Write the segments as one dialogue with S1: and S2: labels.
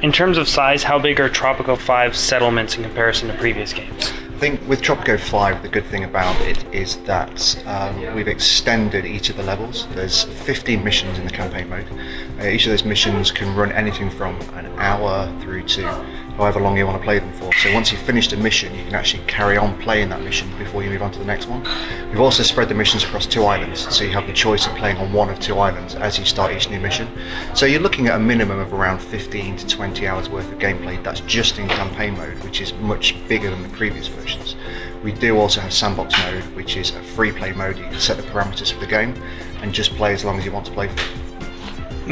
S1: In terms of size, how big are Tropico 5's settlements in comparison to previous games?
S2: I think with Tropico 5, the good thing about it is that we've extended each of the levels. There's 15 missions in the campaign mode. Each of those missions can run anything from an hour through to however long you want to play them for. So once you've finished a mission, you can actually carry on playing that mission before you move on to the next one. We've also spread the missions across 2 islands, so you have the choice of playing on one of 2 islands as you start each new mission. So you're looking at a minimum of around 15 to 20 hours worth of gameplay. That's just in campaign mode, which is much bigger than the previous versions. We do also have sandbox mode, which is a free play mode. You can set the parameters for the game and just play as long as you want to play for.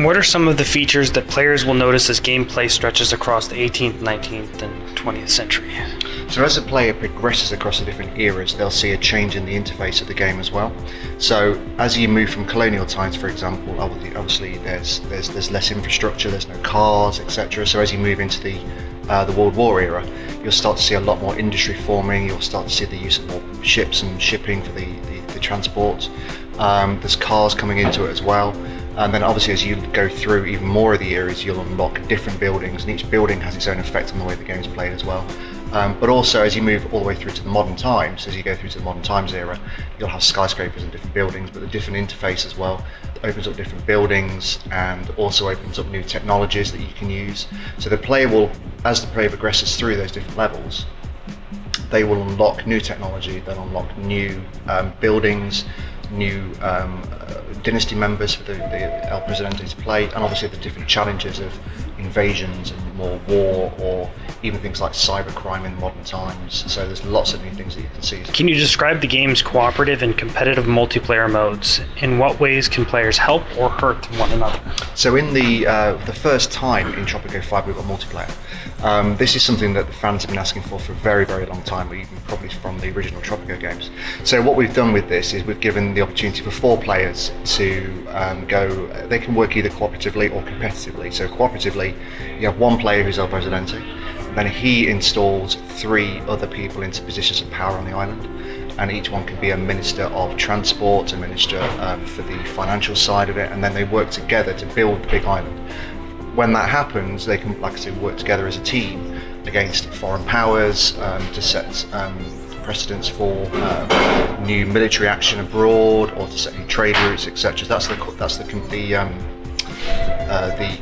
S1: What are some of the features that players will notice as gameplay stretches across the 18th, 19th, and 20th century?
S2: So as the player progresses across the different eras, they'll see a change in the interface of the game as well. So as you move from colonial times, for example, obviously there's less infrastructure, there's no cars, etc. So as you move into the World War era, you'll start to see a lot more industry forming. You'll start to see the use of more ships and shipping for the transport. There's cars coming into it as well. And then obviously as you go through even more of the eras, you'll unlock different buildings, and each building has its own effect on the way the game's played as well. But also as you move all the way through to the modern times, as you go through to the modern times era, you'll have skyscrapers and different buildings, but the different interface as well opens up different buildings and also opens up new technologies that you can use. So the player will, as the player progresses through those different levels, they will unlock new technology, they'll unlock new buildings, new dynasty members for the El Presidente to play, and obviously the different challenges of invasions and more war, or even things like cybercrime in modern times. So there's lots of new things that you can see.
S1: Can you describe the game's cooperative and competitive multiplayer modes? In what ways can players help or hurt one another?
S2: So in the first time in Tropico 5 we've got multiplayer. This is something that the fans have been asking for a very, very long time, even probably from the original Tropico games. So what we've done with this is we've given the opportunity for 4 players to they can work either cooperatively or competitively. So cooperatively, you have one player who's El Presidente, then he installs 3 other people into positions of power on the island, and each one can be a minister of transport, a minister for the financial side of it, and then they work together to build the big island. When that happens, they can, like I say, work together as a team against foreign powers to set precedents for new military action abroad, or to set new trade routes, etc. That's the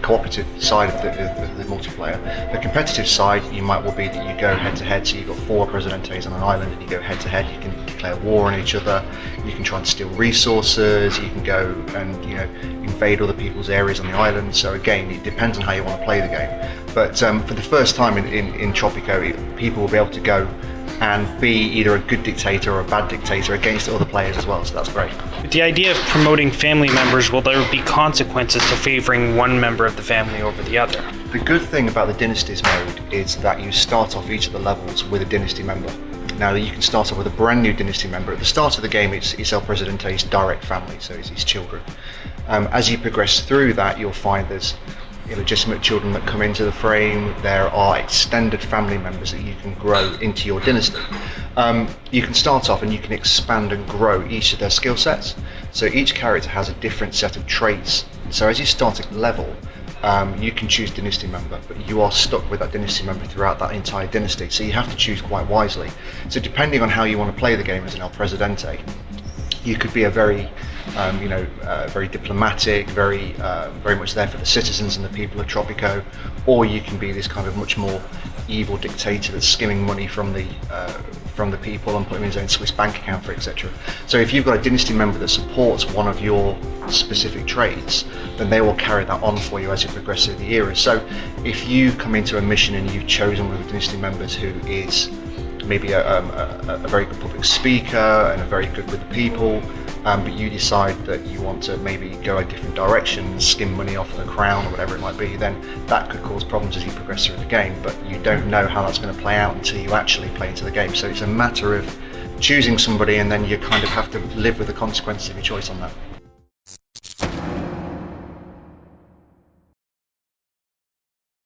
S2: cooperative side of the multiplayer. The competitive side, you might well be that you go head to head. So you've got 4 Presidentes on an island, and you go head to head. You can declare war on each other. You can try and steal resources. You can go and invade other people's areas on the island. So again, it depends on how you want to play the game. But for the first time in Tropico, people will be able to go and be either a good dictator or a bad dictator against other players as well, so that's great.
S1: With the idea of promoting family members, will there be consequences to favoring one member of the family over the other?
S2: The good thing about the Dynasties mode is that you start off each of the levels with a Dynasty member. Now you can start off with a brand new Dynasty member. At the start of the game, it's El Presidente's direct family, so it's his children. As you progress through that, you'll find there's illegitimate children that come into the frame. There are extended family members that you can grow into your dynasty. You can start off and you can expand and grow each of their skill sets. So each character has a different set of traits. So as you start a level, you can choose dynasty member, but you are stuck with that dynasty member throughout that entire dynasty. So you have to choose quite wisely. So depending on how you want to play the game as an El Presidente, you could be a very very diplomatic, very much there for the citizens and the people of Tropico, or you can be this kind of much more evil dictator that's skimming money from the people and putting in his own Swiss bank account for etc. So if you've got a dynasty member that supports one of your specific traits, then they will carry that on for you as you progress through the era. So if you come into a mission and you've chosen one of the dynasty members who is maybe a very good public speaker and a very good with the people, but you decide that you want to maybe go a different direction, skim money off the crown or whatever it might be, then that could cause problems as you progress through the game, but you don't know how that's going to play out until you actually play into the game. So it's a matter of choosing somebody, and then you kind of have to live with the consequences of your choice on that.